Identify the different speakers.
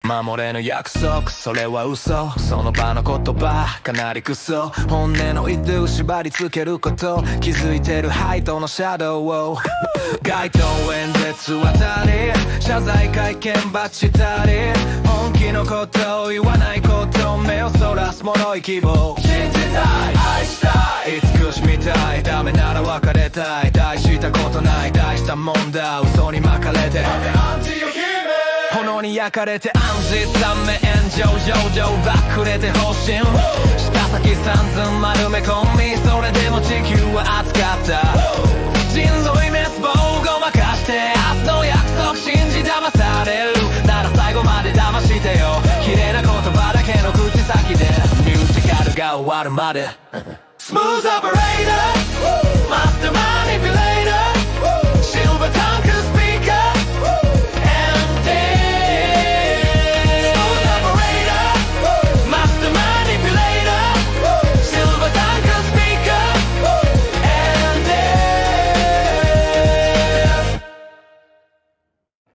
Speaker 1: 守れぬ約束、それは嘘。その場の言葉かなりクソ。本音の言って縛りつけること、気づいてるハイトのシャドウを。街頭演説あたり、謝罪会見バッチたり、本気のことを言わないこと、目をそらす脆い希望。信じたい、愛したい、慈しみたい、ダメなら別れたい。大したことない、大したもんだ、嘘に巻かれて炎に焼かれて暗示、残念炎上上々ばっくれて方針、下先散々丸め込み、それでも地球は熱かった。人類滅亡ごまかして明日の約束信じ騙されるなら最後まで騙してよ。綺麗な言葉だけの口先でミュージカルが終わるまでスムーズオペレーターマスターマニピュレーター